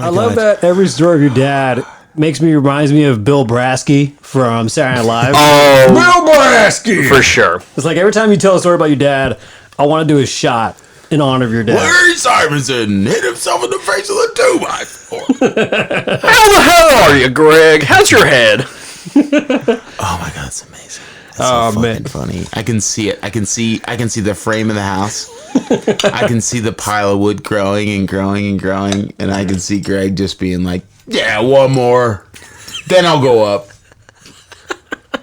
I love that every story of your dad reminds me of Bill Brasky from Saturday Night Live. Oh, Bill Brasky! For sure. It's like every time you tell a story about your dad, I want to do a shot in honor of your dad. Larry Simonson hit himself in the face with a 2x4. How the hell are you, Greg? How's your head? Oh my god, it's amazing. That's so fucking funny. I can see it. I can see the frame of the house. I can see the pile of wood growing and growing and growing, and I can see Greg just being like, "Yeah, one more, then I'll go up."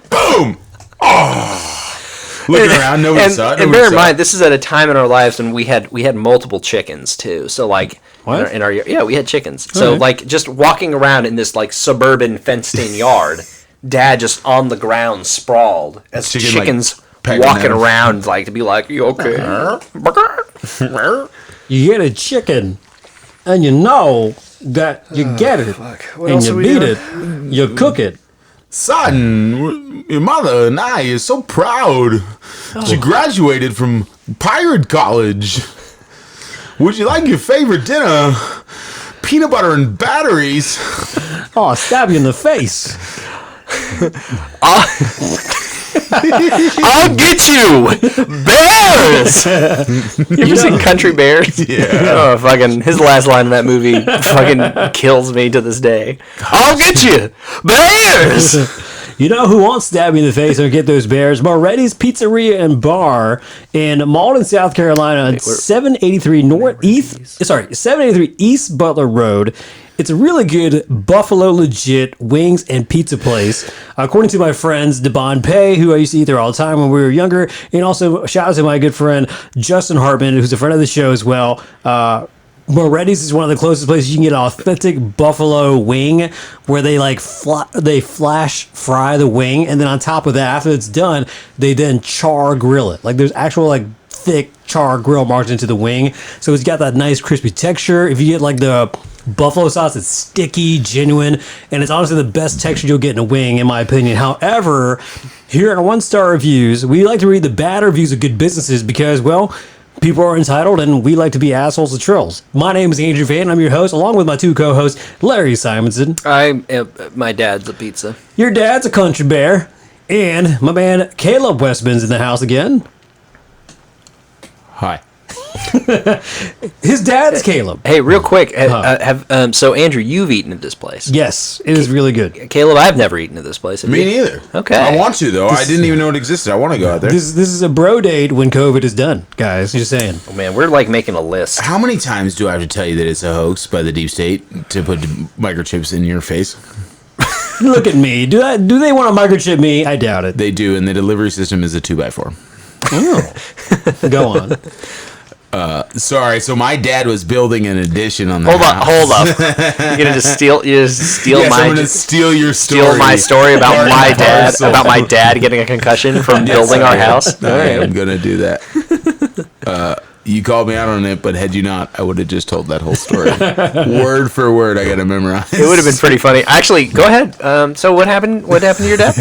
Boom! Oh, looking around, nobody saw it. And bear in mind, this is at a time in our lives when we had multiple chickens too. So like, what? in our we had chickens. So like, just walking around in this like suburban fenced-in yard, Dad just on the ground sprawled as chickens. Like, walking around like to be like, "You okay?" You get a chicken, and you know that you get it, and you beat it, you cook it. Son, your mother and I are so proud. She graduated from Pirate College. Would you like your favorite dinner? Peanut butter and batteries. Oh, I'll stab you in the face. I'll get you, bears. You ever seen Country Bears? Yeah. Oh, fucking his last line in that movie fucking kills me to this day. I'll get you, bears. You know who won't stab you in the face or get those bears? Moretti's Pizzeria and Bar in Malden, South Carolina, on 783 East Butler Road. It's a really good Buffalo legit wings and pizza place. According to my friends, DeBon Pay, who I used to eat there all the time when we were younger, and also shout out to my good friend Justin Hartman, who's a friend of the show as well. Moretti's is one of the closest places you can get an authentic buffalo wing where they like flash fry the wing, and then on top of that, after it's done, they then char grill it. Like there's actual like thick char grill marked into the wing, so it's got that nice crispy texture. If you get like the buffalo sauce, it's sticky, genuine, and it's honestly the best texture you'll get in a wing, in my opinion. However, here on One Star Reviews, we like to read the bad reviews of good businesses because, well, people are entitled, and we like to be assholes to trolls. My name is Andrew Van. I'm your host, along with my two co-hosts, Larry Simonson. My dad's a pizza. Your dad's a country bear. And my man, Caleb Wesman's in the house again. Hi. His dad's Caleb. Hey, real quick, so Andrew, you've eaten at this place. Yes, it is really good. Caleb, I've never eaten at this place. Me neither. Okay. I want to, though. I didn't even know it existed. I want to go out there. This is a bro date when COVID is done, guys. Just saying. Oh, man, we're like making a list. How many times do I have to tell you that it's a hoax by the deep state to put microchips in your face? Look at me. Do they want to microchip me? I doubt it. They do, and the delivery system is a 2x4. Oh. Go on. Sorry, so my dad was building an addition on the house. Hold up. You're gonna just steal yes, I'm gonna steal your story. Steal my story about my dad getting a concussion from building our house. I am gonna do that. You called me out on it, but had you not, I would have just told that whole story. Word for word, I gotta memorize. It would have been pretty funny. Actually, go ahead. So what happened? What happened to your dad?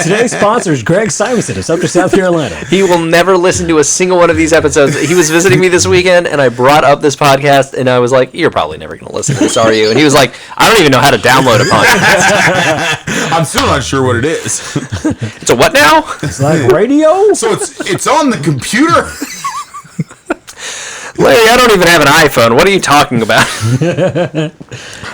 Today's sponsor is Greg Simonson of Sumter, South Carolina. He will never listen to a single one of these episodes. He was visiting me this weekend, and I brought up this podcast, and I was like, "You're probably never going to listen to this, are you?" And he was like, "I don't even know how to download a podcast." I'm still not sure what it is. It's a what now? It's like radio? So it's on the computer? Larry, I don't even have an iPhone. What are you talking about?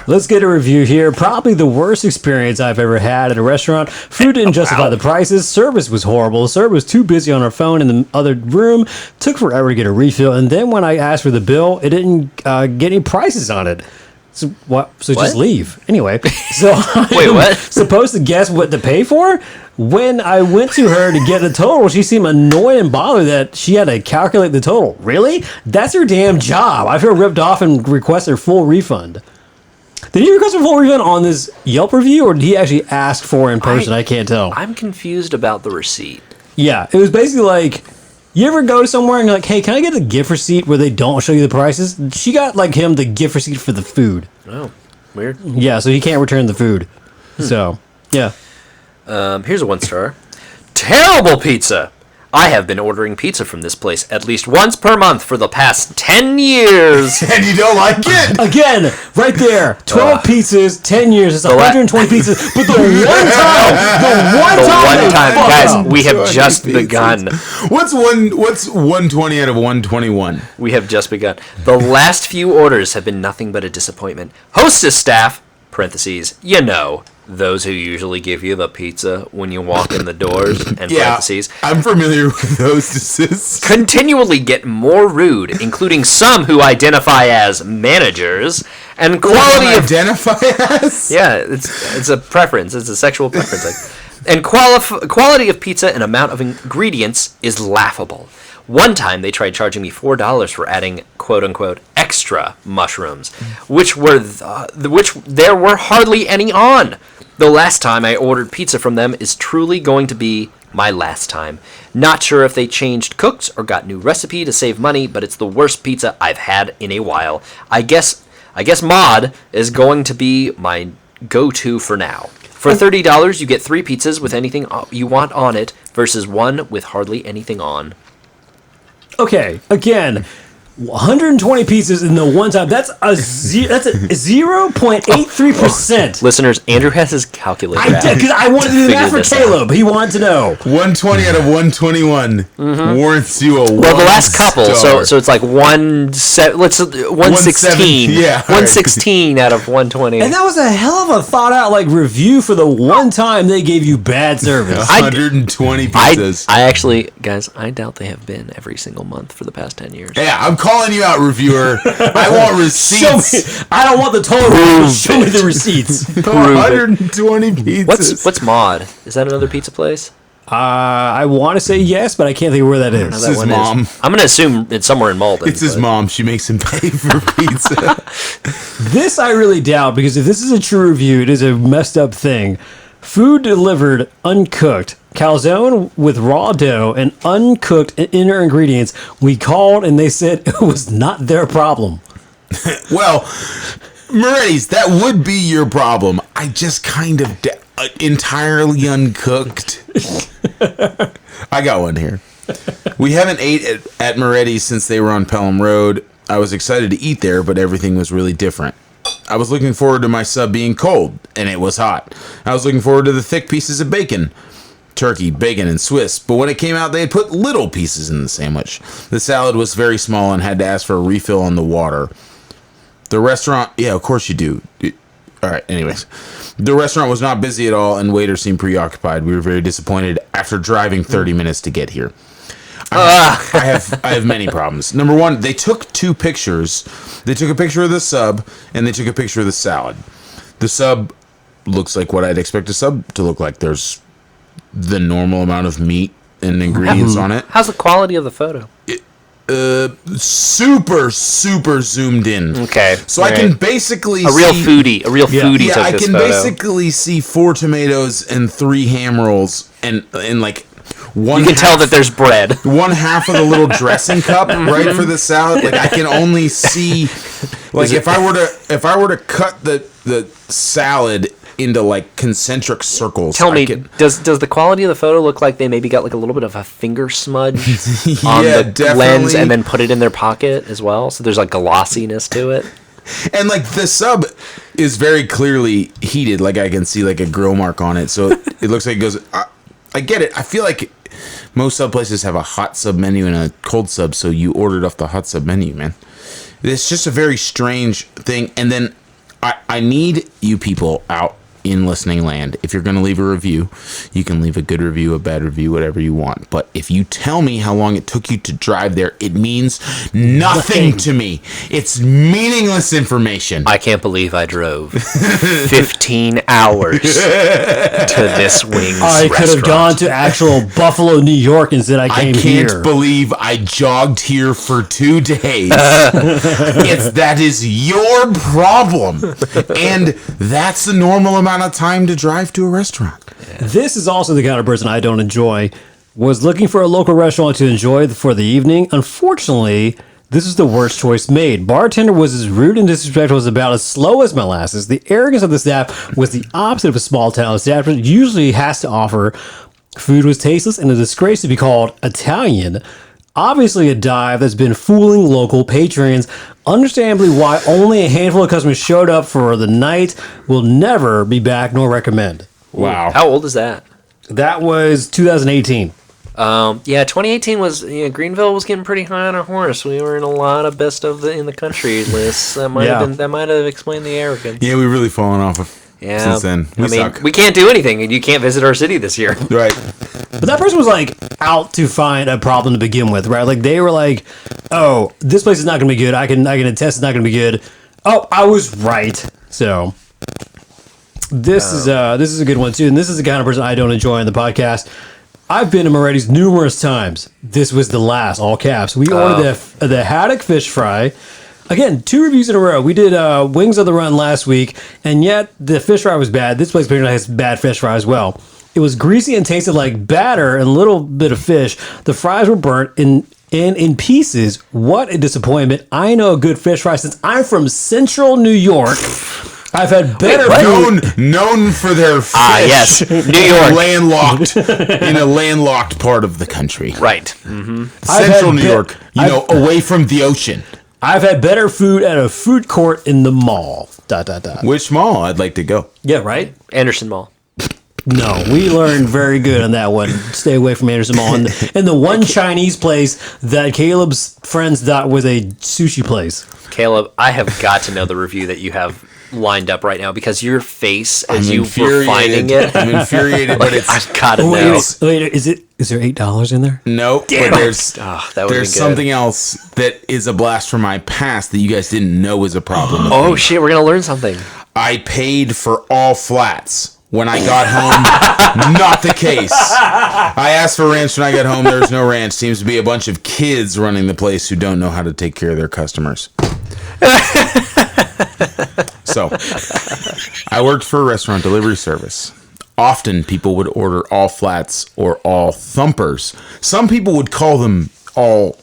Let's get a review here. Probably the worst experience I've ever had at a restaurant. Food didn't justify the prices. Service was horrible. The server was too busy on her phone in the other room. Took forever to get a refill. And then when I asked for the bill, it didn't get any prices on it. So just leave. Anyway, so Wait, what? Supposed to guess what to pay for? When I went to her to get the total, she seemed annoyed and bothered that she had to calculate the total. Really? That's her damn job. I feel ripped off and request her full refund. Did he request a full refund on this Yelp review, or did he actually ask for it in person? I can't tell. I'm confused about the receipt. Yeah, it was basically like, you ever go somewhere and you're like, hey, can I get a gift receipt where they don't show you the prices? She got like him the gift receipt for the food. Oh, weird. Yeah, so he can't return the food. So, yeah. Here's a 1 star. Terrible pizza. I have been ordering pizza from this place at least once per month for the past 10 years. And you don't like it? Again, right there. 12 pizzas, 10 years. It's 120 pizzas. But the one time, guys, we have just begun. What's 120 out of 121? We have just begun. The last few orders have been nothing but a disappointment. Hostess staff, parentheses, those who usually give you the pizza when you walk in the doors, and parentheses. I'm familiar with hostesses. Continually get more rude, including some who identify as managers, and quality of... Identify as? Yeah, it's a preference. It's a sexual preference. And quality of pizza and amount of ingredients is laughable. One time they tried charging me $4 for adding quote-unquote extra mushrooms, which there were hardly any on. The last time I ordered pizza from them is truly going to be my last time. Not sure if they changed cooks or got new recipe to save money, but it's the worst pizza I've had in a while. I guess Mod is going to be my go-to for now. For $30, you get 3 pizzas with anything you want on it versus one with hardly anything on. Okay, again, 120 pieces in the one time. That's a 0.83%. Listeners, Andrew has his calculator. I did, because I wanted to do that for Caleb. He wanted to know. 120 out of 121 warrants you a well, the last couple, so it's like 116. Yeah, 116 out of 120. And that was a hell of a thought out review for the one time they gave you bad service. 120 pizzas. I actually, guys, I doubt they have been every single month for the past 10 years. Yeah, I'm calling you out, reviewer. I want receipts. I don't want the total. Show me the receipts. 120 pizzas. What's Mod? Is that another pizza place? I want to say yes, but I can't think of where that is. It's his mom. I'm going to assume it's somewhere in Malden. It's his mom. She makes him pay for pizza. This I really doubt, because if this is a true review, it is a messed up thing. Food delivered uncooked. Calzone with raw dough and uncooked inner ingredients. We called and they said it was not their problem. Well, Moretti's, that would be your problem. I just kind of entirely uncooked. I got one here. We haven't ate at Moretti's since they were on Pelham Road. I was excited to eat there, but everything was really different. I was looking forward to my sub being cold, and it was hot. I was looking forward to the thick pieces of bacon. Turkey, bacon, and Swiss, but when it came out, they had put little pieces in the sandwich. The salad was very small and had to ask for a refill on the water. The restaurant, yeah, of course you do. All right, anyways. The restaurant was not busy at all, and waiters seemed preoccupied. We were very disappointed after driving 30 minutes to get here. I have many problems. Number one, they took 2 pictures. They took a picture of the sub, and they took a picture of the salad. The sub looks like what I'd expect a sub to look like. There's the normal amount of meat and ingredients on it. How's the quality of the photo? Super zoomed in. Okay. So I can basically a real foodie Yeah, took I this can photo. basically see 4 tomatoes and 3 ham rolls and like one. You can tell that there's bread. One half of the little dressing cup, right, for the salad. Like I can only see, like if I were to cut the salad into like concentric circles. Tell me, does the quality of the photo look like they maybe got like a little bit of a finger smudge on the definitely. lens and then put it in their pocket as well? So there's like glossiness to it. And like the sub is very clearly heated. Like I can see like a grill mark on it. So it looks like it goes. I get it. I feel like most sub places have a hot sub menu and a cold sub. So you ordered off the hot sub menu, man. It's just a very strange thing. And then I need you people out in listening land. If you're going to leave a review, you can leave a good review, a bad review, whatever you want. But if you tell me how long it took you to drive there, it means nothing to me. It's meaningless information. I can't believe I drove 15 hours to this wings I could have gone to actual Buffalo, New York, and said I came here. I can't believe I jogged here for 2 days. That is your problem. And that's the normal amount of time to drive to a restaurant. This is also the kind of person I don't enjoy. Was looking for a local restaurant to enjoy for the evening. Unfortunately, this is the worst choice made. Bartender was as rude and disrespectful as about as slow as molasses. The arrogance of the staff was the opposite of a small town. The staff usually has to offer Food was tasteless and a disgrace to be called Italian. Obviously a dive that's been fooling local patrons. Understandably why only a handful of customers showed up for the night. Will never be back nor recommend. Wow. How old is that? That was 2018. Yeah, 2018 was Greenville was getting pretty high on our horse. We were in a lot of best of in the country lists. That might have explained the arrogance. Yeah, we've really fallen off of since then. We suck. We can't do anything, and you can't visit our city this year. Right. But that person was like out to find a problem to begin with, right? Like they were like, "Oh, this place is not going to be good. I can attest it's not going to be good." Oh, I was right. So this is a good one too, and this is the kind of person I don't enjoy on the podcast. I've been to Moretti's numerous times. This was the last, all caps. We ordered the haddock fish fry. Again, 2 reviews in a row. We did Wings of the Run last week, and yet the fish fry was bad. This place apparently has bad fish fry as well. It was greasy and tasted like batter and a little bit of fish. The fries were burnt in pieces. What a disappointment. I know a good fish fry since I'm from central New York. I've had better known for their fish. Yes, New York, in a landlocked part of the country. Right. Mm-hmm. Central New York, away from the ocean. I've had better food at a food court in the mall. ... Which mall? I'd like to go. Yeah, right. Anderson Mall. No, we learned very good on that one. Stay away from Anderson Mall. And the one Chinese place that Caleb's friends thought was a sushi place. Caleb, I have got to know the review that you have lined up right now because your face as you were finding it. I'm infuriated, but it's. I've got to know. Wait, is there $8 in there? Nope. Damn but there's there's something else that is a blast from my past that you guys didn't know was a problem. Oh shit, we're gonna learn something. I paid for all flats. When I got home, not the case. I asked for ranch when I got home. There's no ranch. Seems to be a bunch of kids running the place who don't know how to take care of their customers. So, I worked for a restaurant delivery service. Often people would order all flats or all thumpers. Some people would call them all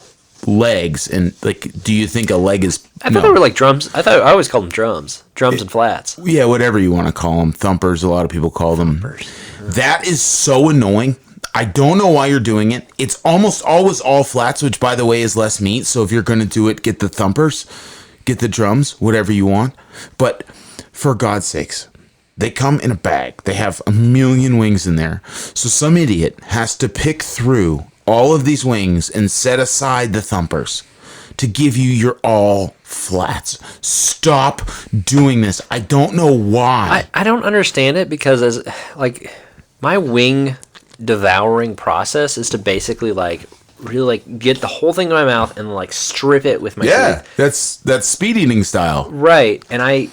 legs. And do you think a leg is? I thought they were like drums. I always called them drums and flats. Yeah, whatever you want to call them. Thumpers. A lot of people call them. That is so annoying. I don't know why you're doing it. It's almost always all flats, which by the way is less meat. So if you're going to do it, get the thumpers, get the drums, whatever you want. But for God's sakes, they come in a bag. They have 1 million wings in there. So some idiot has to pick through all of these wings and set aside the thumpers to give you your all flats. Stop doing this. I don't know why. I don't understand it because my wing devouring process is to basically really get the whole thing in my mouth and strip it with my teeth. that's speed eating style. Right. And I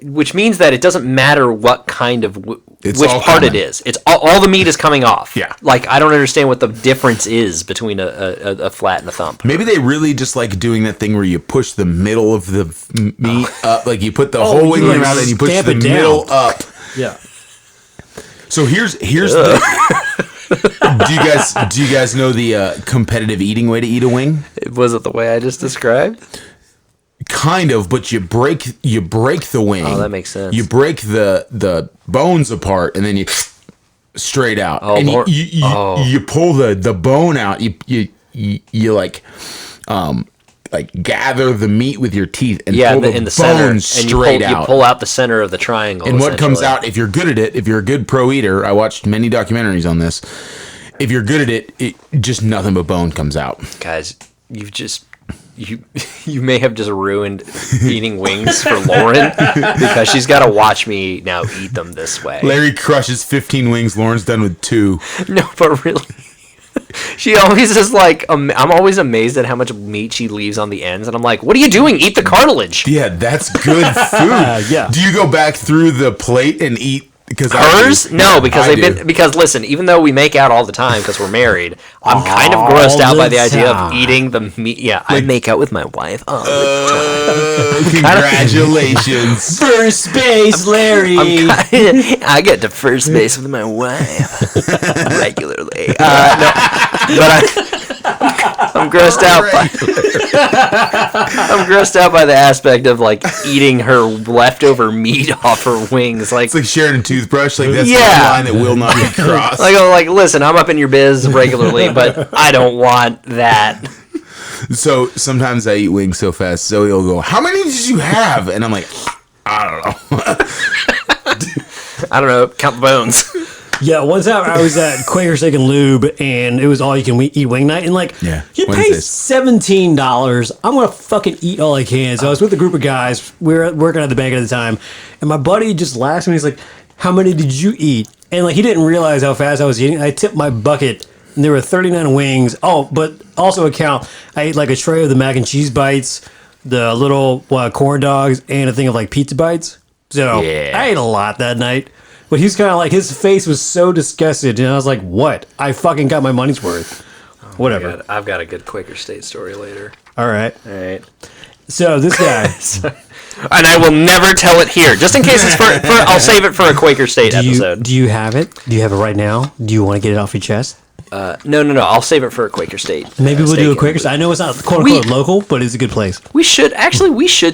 which means that it doesn't matter what kind of which part it is. It's all the meat is coming off. Yeah. I don't understand what the difference is between a flat and a thump. Maybe they really just like doing that thing where you push the middle of the meat up, you put the whole wing in your mouth and you push the middle up. Yeah. So here's the do you guys know the competitive eating way to eat a wing? Was it the way I just described? Kind of, but you break the wing. Oh, that makes sense. You break the bones apart and then you straight out. Oh, and you pull the bone out. You gather the meat with your teeth and pull the bone center, straight out. You pull out the center of the triangle. And what comes out, if you're good at it, if you're a good pro eater, I watched many documentaries on this. If you're good at it, just nothing but bone comes out. Guys, you may have just ruined eating wings for Lauren because she's got to watch me now eat them this way. Larry crushes 15 wings. Lauren's done with 2. No, but really. She always is I'm always amazed at how much meat she leaves on the ends, and I'm like, what are you doing? Eat the cartilage. Yeah, that's good food. Yeah. Do you go back through the plate and eat? Because hers? No, because listen, even though we make out all the time because we're married, I'm kind of grossed out by the idea of eating the meat. Yeah, I make out with my wife all the time. Congratulations. First base, Larry. I get to first base with my wife regularly. No, but I'm I'm grossed out. I'm grossed out by the aspect of like eating her leftover meat off her wings. Like, It's like sharing a toothbrush. Like that's Yeah. the line that will not be crossed. like, listen, I'm up in your biz regularly, but I don't want that. So sometimes I eat wings so fast, Zoe will go, "How many did you have?" And I'm like, "I don't know." I don't know. Count the bones. Yeah, one time I was at Quaker Steak and Lube, and it was all you can eat wing night, and like, Yeah, you pay Wednesdays. $17. I'm gonna fucking eat all I can. So I was with a group of guys. We were working at the bank at the time, and my buddy just laughs at me. He's like, "How many did you eat?" And like, he didn't realize how fast I was eating. I tipped my bucket, and there were 39 wings. Oh, but also account, I ate like a tray of the mac and cheese bites, the little corn dogs, and a thing of like pizza bites. So Yeah. I ate a lot that night. But he's kind of like, his face was so disgusted, and I was like, "What? I fucking got my money's worth." Whatever. I've got a good Quaker State story later. All right. All right. So this guy, And I will never tell it here, just in case it's for I'll save it for a Quaker State episode. do you have it? Do you have it right now? Do you want to get it off your chest? No. I'll save it for a Quaker State. Maybe we'll do a steak. Quaker. I know it's not quote unquote local, but it's a good place. We should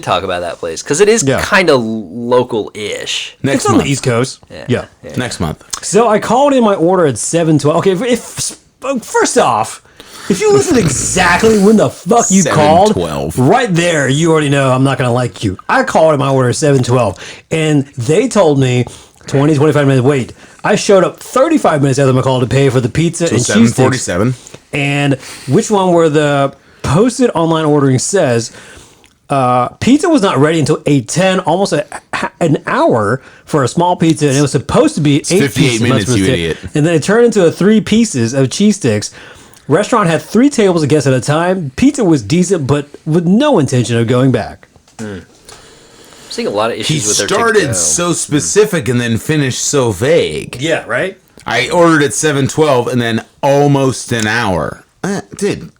talk about that place because it is Yeah. kind of local-ish. Next It's on month. the East Coast. Yeah. Next month. So I called in my order at 7:12. Okay, first off, if you listen exactly when the fuck you called, 7:12. right there, you already know I'm not gonna like you. I called in my order at 7:12, and they told me 25 minutes wait. I showed up 35 minutes after my call to pay for the pizza So and cheese sticks. 7:47. And which one where the posted online ordering says pizza was not ready until 8:10, almost an hour for a small pizza, and it was supposed to be 8 58 pieces. minutes, That's you what it idiot. And then it turned into 3 pieces of cheese sticks. Restaurant had 3 tables of guests at a time. Pizza was decent, but with no intention of going back. I'm seeing a lot of He issues with their started to-go. so specific and then finished so vague. Yeah, right? I ordered at 7:12 and then almost an hour. Dude,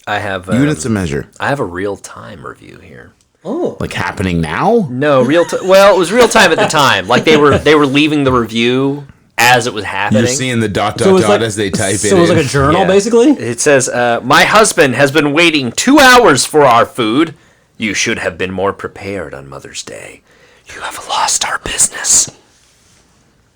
I have units of measure. I have a real-time review here. Like happening now? No, well, it was real time at the time. Like they were leaving the review as it was happening. You're seeing the dot So it was dot like, as they type it so it was in. like a journal, Yeah. basically? It says, "My husband has been waiting 2 hours for our food. You should have been more prepared on Mother's Day. You have lost our business."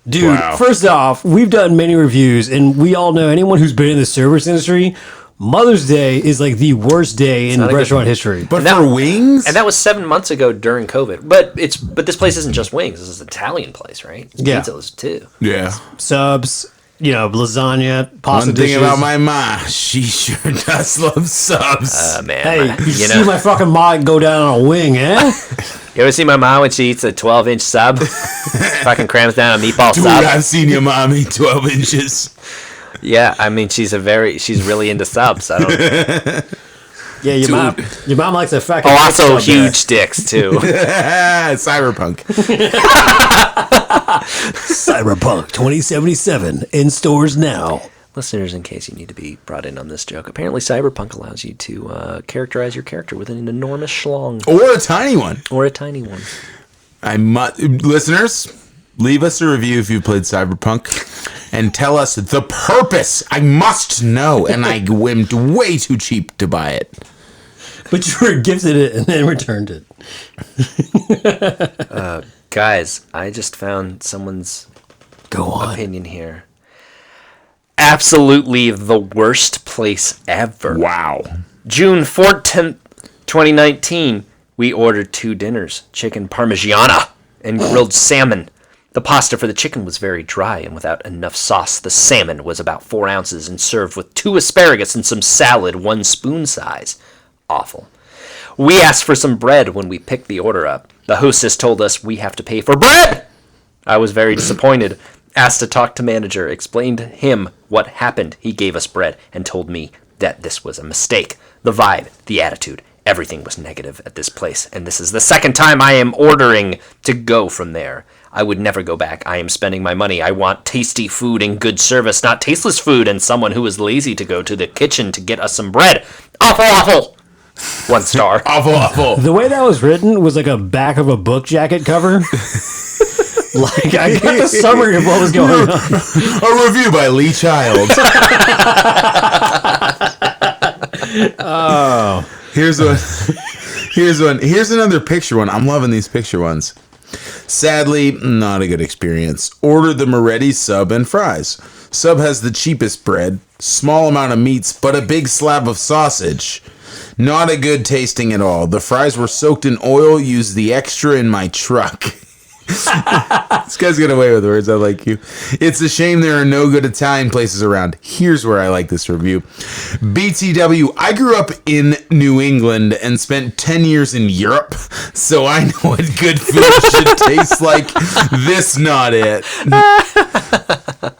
Dude, Wow. first off, we've done many reviews, and we all know anyone who's been in the service industry, Mother's Day is like the worst day in not a good restaurant one. history. But And that- for wings? And that was 7 months ago during COVID. But this place isn't just wings. This is an Italian place, right? It's Yeah. pizzas too. Yeah. Subs, lasagna, pasta One thing dishes. about my ma, she sure does love subs. Man, Hey, you you see know, my fucking mom go down on a wing, eh? you ever see my mom when she eats a 12-inch sub? Fucking crams down a meatball Dude, sub. I've seen your mom eat 12 inches. Yeah, I mean she's really into subs. I don't. Yeah, your mom likes a fucking. Oh, also sub there. huge dicks too. Cyberpunk. Cyberpunk 2077 in stores now. Listeners, in case you need to be brought in on this joke, apparently Cyberpunk allows you to characterize your character with an enormous schlong Or a tiny one. or a tiny one. Listeners, leave us a review if you played Cyberpunk and tell us the purpose. I must know, and I went way too cheap to buy it. But you were gifted it and then returned it. Guys, I just found someone's Go on. opinion here. Absolutely the worst place ever. Wow. June 14th, 2019, we ordered 2 dinners, chicken parmigiana and grilled salmon. The pasta for the chicken was very dry and without enough sauce. The salmon was about 4 ounces and served with 2 asparagus and some salad, 1 spoon size. Awful. We asked for some bread when we picked the order up. The hostess told us we have to pay for bread. I was very disappointed. Asked to talk to manager, explained to him what happened. He gave us bread and told me that this was a mistake. The vibe, the attitude, everything was negative at this place, and this is the second time I am ordering to go from there. I would never go back. I am spending my money. I want tasty food and good service, not tasteless food and someone who is lazy to go to the kitchen to get us some bread. Awful, awful. 1 star. Awful, awful. The way that was written was like a back of a book jacket cover. Like, I got the summary of what was going on. A review by Lee Child. Here's one. Here's another picture one. I'm loving these picture ones. Sadly, not a good experience. Ordered the Moretti sub and fries. Sub has the cheapest bread, small amount of meats, but a big slab of sausage. Not a good tasting at all. The fries were soaked in oil, used the extra in my truck. This guy's got away with words. I like you. It's a shame there are no good Italian places around. Here's where I like this review. BTW, I grew up in New England and spent 10 years in Europe, so I know what good food should taste like. This not it.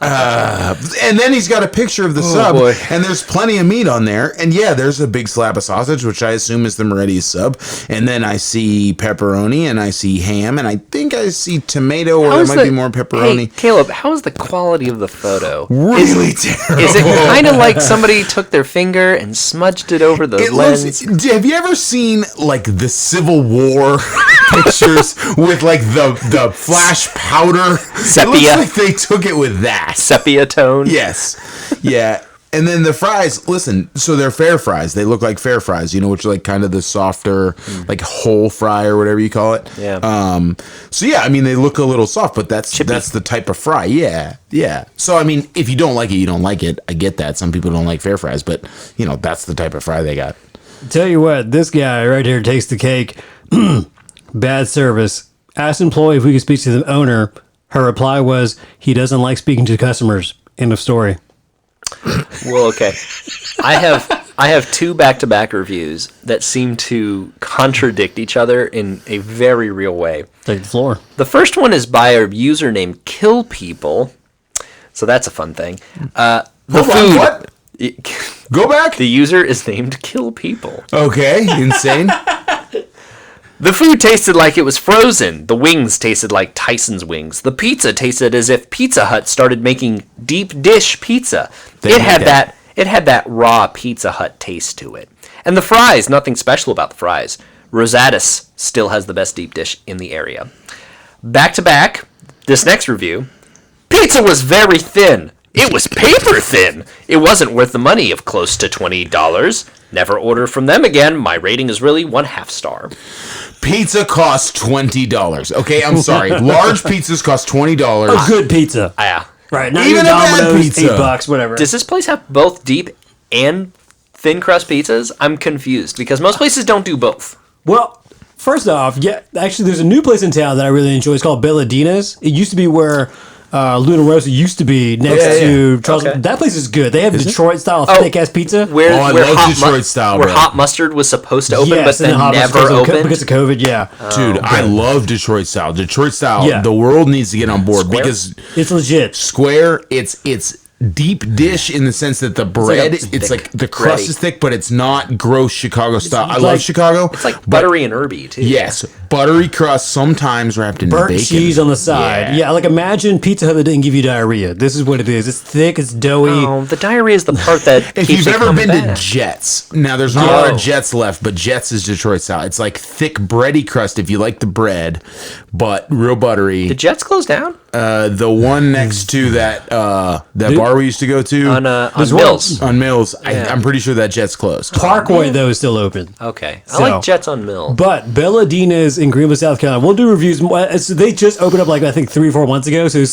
And then he's got a picture of the sub, boy. and there's plenty of meat on there. And yeah, there's a big slab of sausage, which I assume is the Moretti sub. And then I see pepperoni, and I see ham, and I think I see tomato, or there might be more pepperoni. Hey, Caleb, how is the quality of the photo? Really terrible. Is it kind of like somebody took their finger and smudged it over the lens? Have you ever seen like the Civil War pictures with like the flash powder? Sepia. It looks like they took it with that. Sepia tone? Yes. Yeah. And then the fries, listen, so they're fair fries. They look like fair fries, which are like kind of the softer, like whole fry or whatever you call it. Yeah. So yeah, I mean, they look a little soft, but that's the type of fry. Yeah. Yeah. So, I mean, if you don't like it, you don't like it. I get that. Some people don't like fair fries, but, that's the type of fry they got. Tell you what, this guy right here takes the cake. Bad service. Asked employee if we could speak to the owner. Her reply was, he doesn't like speaking to customers. End of story. Well, okay. I have two back-to-back reviews that seem to contradict each other in a very real way. Take the floor. The first one is by a user named Kill People, so that's a fun thing. The Hold food. on, what? Go back. The user is named Kill People. Okay, insane. The food tasted like it was frozen. The wings tasted like Tyson's wings. The pizza tasted as if Pizza Hut started making deep dish pizza. It had that raw Pizza Hut taste to it. And the fries, nothing special about the fries. Rosatis still has the best deep dish in the area. Back to back, this next review. Pizza was very thin. It was paper thin. It wasn't worth the money of close to $20. Never order from them again. My rating is really 1/2 star. Pizza costs $20. Okay, I'm sorry. Large pizzas cost $20. A good pizza. Yeah. Right. Not Even even a bad Domino's, pizza. $8, whatever. Does this place have both deep and thin crust pizzas? I'm confused because most places don't do both. Well, first off, yeah, actually, there's a new place in town that I really enjoy. It's called Belladina's. It used to be where Luna Rosa used to be next to Charles. Okay. That place is good. They have Detroit style thick ass pizza. Where I where love hot Detroit style, where bro. hot mustard was supposed to open, Yes, but and then hot never because opened. because of COVID. Yeah, Dude, I love Detroit style. Detroit style. Yeah. The world needs to get on board because it's legit. square. It's deep dish in the sense that the bread, it's like the crust bready. is thick, but it's not gross Chicago style. I like- love Chicago. It's like buttery and herby too. Yes, buttery crust, sometimes wrapped in Burnt bacon. cheese on the side. Yeah, like imagine Pizza Hut that didn't give you diarrhea. This is what it is. It's thick. It's doughy. Oh, the diarrhea is the part that If keeps you've it ever coming been to back. Jets, now there's not a lot of Jets left, but Jets is Detroit style. It's like thick bready crust if you like the bread, but real buttery. Did Jets close down The one next to that bar we used to go to on There's Mills? on Mills, Yeah. I'm pretty sure that Jet's closed. Parkway though is still open. Okay, I So- like Jets on Mill. But Belladina's in Greenville, South Carolina. We'll do reviews. They just opened up like I think 3 or 4 months ago. So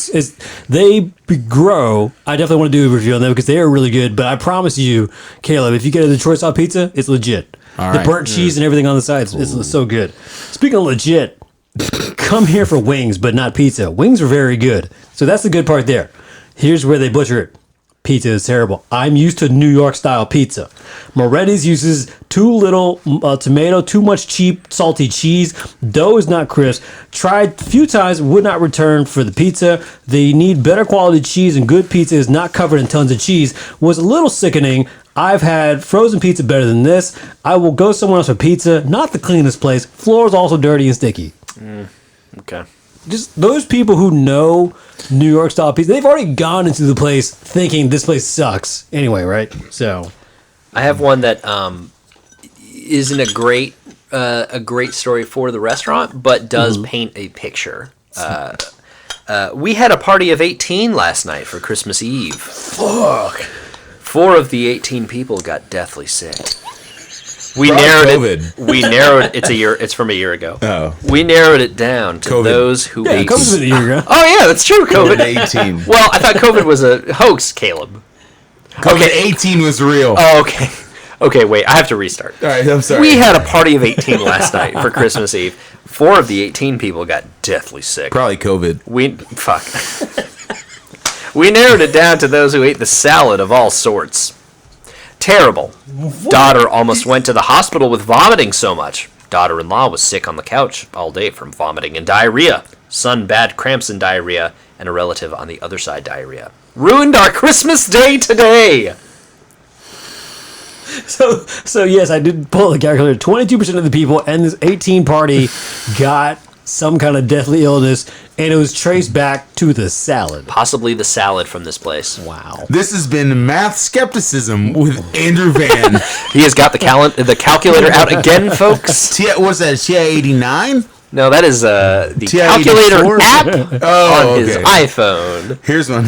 they grow. I definitely want to do a review on them because they are really good. But I promise you, Caleb, if you get a Detroit style pizza, it's legit. All the right. burnt cheese and everything on the side, it's so good. Speaking of legit, come here for wings, but not pizza. Wings are very good. So that's the good part there. Here's where they butcher it. Pizza is terrible. I'm used to New York style pizza. Moretti's uses too little tomato, too much cheap salty cheese. Dough is not crisp. Tried a few times, would not return for the pizza. They need better quality cheese, and good pizza is not covered in tons of cheese. Was a little sickening. I've had frozen pizza better than this. I will go somewhere else for pizza. Not the cleanest place. Floor is also dirty and sticky. Okay. Just those people who know New York style pizza, they've already gone into the place thinking this place sucks anyway, right? So I have one that isn't a great story for the restaurant, but does paint a picture. We had a party of 18 last night for Christmas Eve. Fuck. 4 of the 18 people got deathly sick. We Probably narrowed COVID. it. We narrowed. It's a year. It's from a year ago. Oh. We narrowed it down to COVID. those who Yeah, ate. COVID's been a year ago. Oh yeah, that's true. COVID. COVID-18. Well, I thought COVID was a hoax, Caleb. COVID-18 was real. Oh, okay. Okay, wait. I have to restart. All right, I'm sorry. We had a party of 18 last night for Christmas Eve. 4 of the 18 people got deathly sick. Probably COVID. We narrowed it down to those who ate the salad of all sorts. Terrible. Daughter almost went to the hospital with vomiting so much. Daughter-in-law was sick on the couch all day from vomiting and diarrhea. Son bad cramps and diarrhea, and a relative on the other side diarrhea. Ruined our Christmas day today. So yes, I did pull the calculator. 22% of the people in this 18 party got some kind of deathly illness, and it was traced back to the salad. Possibly the salad from this place. Wow. This has been Math Skepticism with Andrew Van. He has got the calculator out again, folks. What's that, TI-89? No, that is the TI-84? calculator app Oh, on his okay. iPhone. Here's one.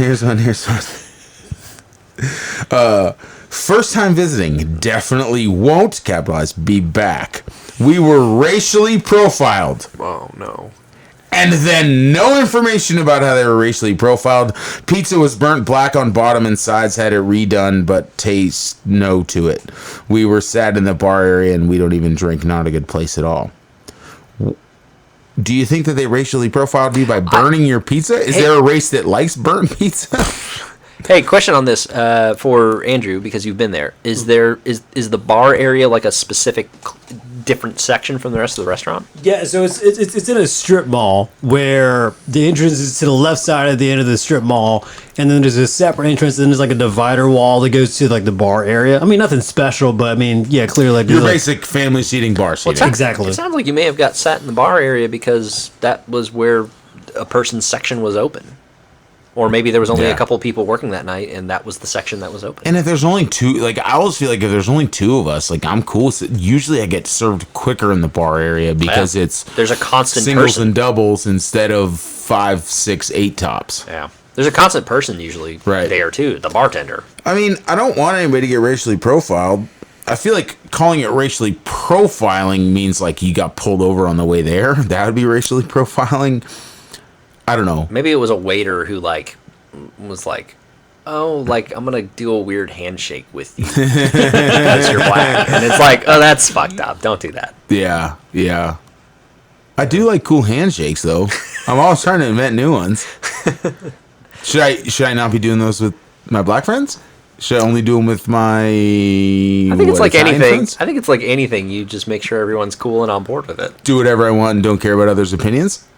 First time visiting, definitely won't, capitalize, be back. We were racially profiled. Oh, no. And then no information about how they were racially profiled. Pizza was burnt black on bottom and sides, had it redone, but taste no to it. We were sad in the bar area and we don't even drink, not a good place at all. Do you think that they racially profiled you by burning your pizza? Is there a race that likes burnt pizza? Hey, question on this for Andrew, because you've been there. Is the bar area like a specific different section from the rest of the restaurant? Yeah, so it's in a strip mall where the entrance is to the left side at the end of the strip mall, and then there's a separate entrance, and then there's like a divider wall that goes to like the bar area. I mean, nothing special, but I mean, yeah, clearly like Your like, basic family seating, bar seating. Exactly. It sounds like you may have got sat in the bar area because that was where a person's section was open. Or maybe there was only a couple people working that night, and that was the section that was open. And if there's only two, like, I always feel like if there's only two of us, like, I'm cool. So usually I get served quicker in the bar area because there's a constant singles person. and doubles instead of 5, 6, 8 tops. Yeah. There's a constant person usually there, too, the bartender. I mean, I don't want anybody to get racially profiled. I feel like calling it racially profiling means, like, you got pulled over on the way there. That would be racially profiling. I don't know. Maybe it was a waiter who, like, was like, oh, like, I'm going to do a weird handshake with you because you're black. And it's like, oh, that's fucked up. Don't do that. Yeah, yeah. I do like cool handshakes, though. I'm always trying to invent new ones. Should I not be doing those with my black friends? Should I only do them with my I think it's like Italian anything. friends? I think it's like anything. You just make sure everyone's cool and on board with it. Do whatever I want and don't care about others' opinions?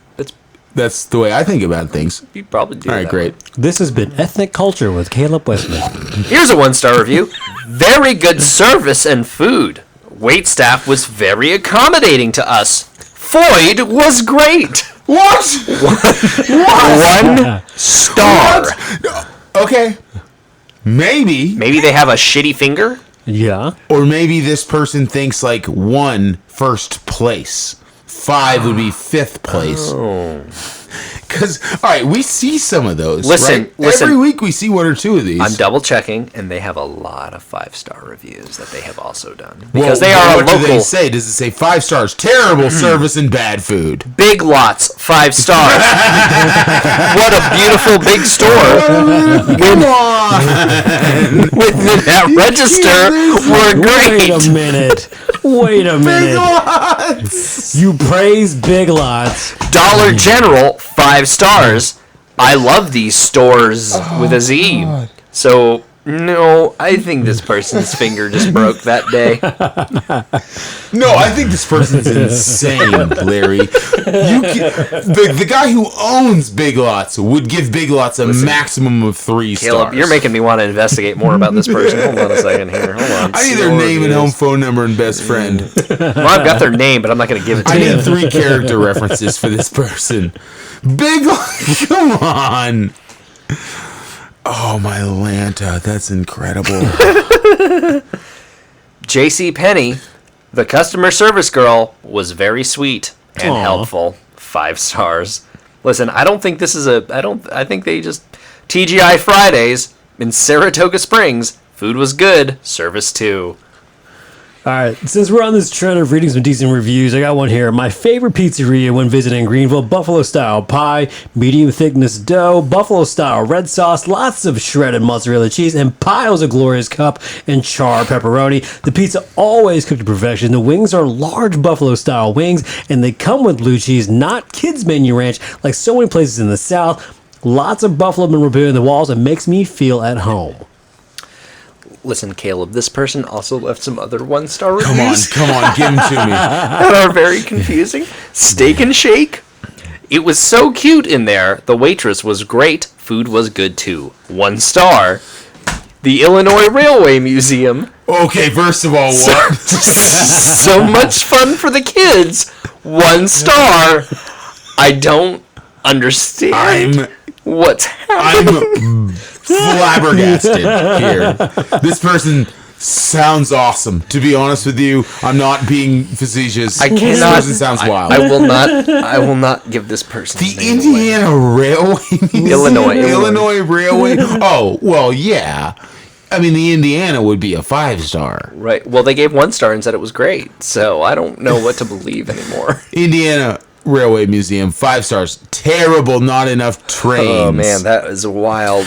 That's the way I think about things. You probably do. All right, great. This has been Ethnic Culture with Caleb Wesman. Here's a 1-star review. Very good service and food. Wait staff was very accommodating to us. Floyd was great. What? 1 star. Okay. Maybe. Maybe they have a shitty finger. Yeah. Or maybe this person thinks like 1 first place. 5 would be 5th place. Because, all right, we see some of those. Listen. Every week we see 1 or 2 of these. I'm double checking, and they have a lot of 5-star reviews that they have also done Well, because they are a what do they local. say? Does it say 5 stars, terrible service, and bad food? Big Lots 5 stars. What a beautiful big store. Come on! Within that register were Wait great. a minute. Wait a Big minute. Lots! You praise Big Lots. Dollar General 5 stars. I love these stores with a Z. So no, I think this person's finger just broke that day. No, I think this person's insane, Larry. The guy who owns Big Lots would give Big Lots a maximum of 3 Caleb, stars. you're making me want to investigate more about this person. Hold on a second here. Hold on. I need their name and home phone number and best friend. Well, I've got their name, but I'm not going to give it to I you. need 3 character references for this person. Big Lots, come on. Oh, my Lanta, that's incredible. J.C. Penney, the customer service girl, was very sweet and helpful. 5 stars. Listen, I don't think this is I think they just TGI Fridays in Saratoga Springs. Food was good. Service too. All right, since we're on this trend of reading some decent reviews, I got one here. My favorite pizzeria when visiting Greenville: buffalo style pie, medium thickness dough, buffalo style red sauce, lots of shredded mozzarella cheese, and piles of glorious cup and char pepperoni. The pizza always cooked to perfection. The wings are large buffalo style wings, and they come with blue cheese, not kids menu ranch like so many places in the South. Lots of buffalo memorabilia in the walls. It makes me feel at home. Listen, Caleb, this person also left some other one-star reviews. Come on, give them to me. That are very confusing. Steak and Shake. It was so cute in there. The waitress was great. Food was good too. 1 star. The Illinois Railway Museum. Okay, first of all, what? So much fun for the kids. 1 star. I don't understand what's happening. I'm flabbergasted here. This person sounds awesome. To be honest with you, I'm not being facetious. I cannot. This person sounds wild. I will not give this person The Indiana Railway Museum? Illinois Railway. Oh, well, yeah. I mean, the Indiana would be a 5-star. Right. Well, they gave 1 star and said it was great. So I don't know what to believe anymore. Indiana Railway Museum, 5 stars. Terrible, not enough trains. Oh man, that is wild.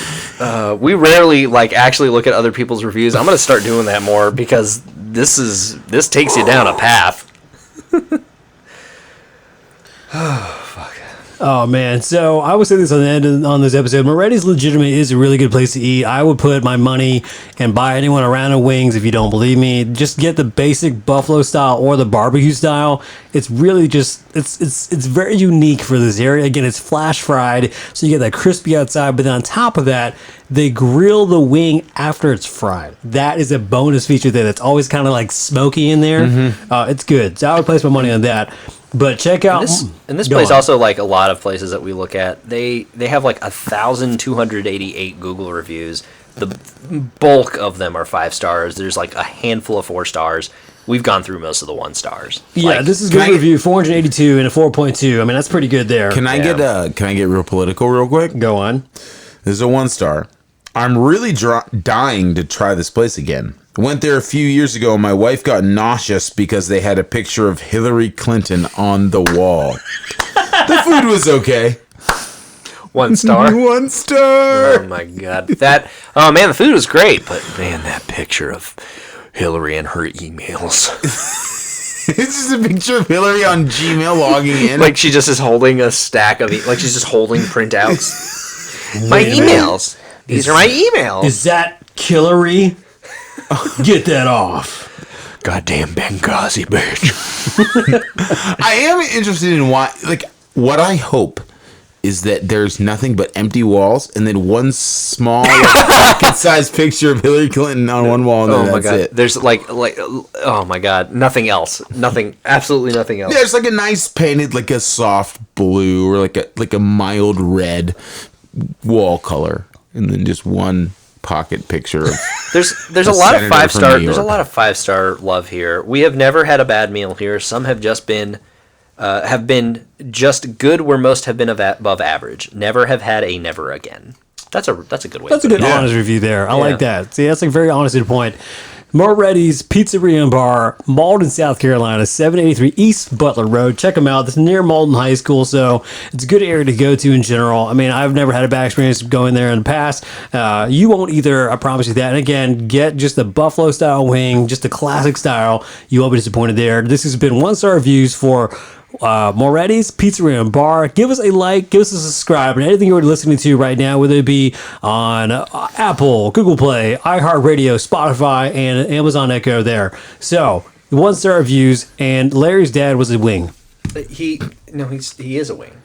We rarely actually look at other people's reviews. I'm gonna start doing that more because this takes you down a path. Oh man, so I would say this on the end on this episode. Moretti's legitimate is a really good place to eat. I would put my money and buy anyone a round of wings if you don't believe me. Just get the basic buffalo style or the barbecue style. It's really just it's very unique for this area. Again, it's flash fried, so you get that crispy outside, but then on top of that, they grill the wing after it's fried. That is a bonus feature there. That's always kind of like smoky in there. Mm-hmm. It's good. So I would place my money on that. But check out this place also, like a lot of places that we look at, they have 1,288 Google reviews. The bulk of them are 5 stars. There's a handful of 4 stars. We've gone through most of the 1 stars. Yeah, this is good review, 482 and a 4.2. I mean, that's pretty good there. Can I get real political real quick? Go on. This is a 1 star. I'm really dying to try this place again. Went there a few years ago and my wife got nauseous because they had a picture of Hillary Clinton on the wall. The food was okay. 1 star? 1 star! Oh my god. The food was great, but man, that picture of Hillary and her emails. It's just a picture of Hillary on Gmail logging in. She just is holding a stack of she's just holding printouts. My emails. These are my emails. Is that Hillary? Get that off. Goddamn Benghazi, bitch. I am interested in what I hope is that there's nothing but empty walls and then one small pocket-sized picture of Hillary Clinton on one wall and then that's it. There's oh my god, nothing else. Absolutely nothing else. Yeah, it's a nice painted a soft blue or like a mild red wall color and then just one pocket picture of there's a lot of 5-star there's a lot of 5-star love here. We have never had a bad meal here. Some have just been just good where most have been above average. Never have had a never again. That's a good way. That's a good honest review there. I like that. See, that's a very honest point. Moretti's Pizzeria and Bar, Malden, South Carolina, 783 East Butler Road. Check them out. It's near Malden High School, so it's a good area to go to in general. I mean, I've never had a bad experience going there in the past. You won't either, I promise you that. And again, get just the buffalo style wing, just the classic style. You won't be disappointed there. This has been 1-star reviews for Moretti's Pizzeria and Bar. Give us a like, give us a subscribe, and anything you're listening to right now, whether it be on Apple, Google Play, iHeartRadio, Spotify, and Amazon Echo there. So, 1-star reviews, and Larry's dad was a wing. He is a wing.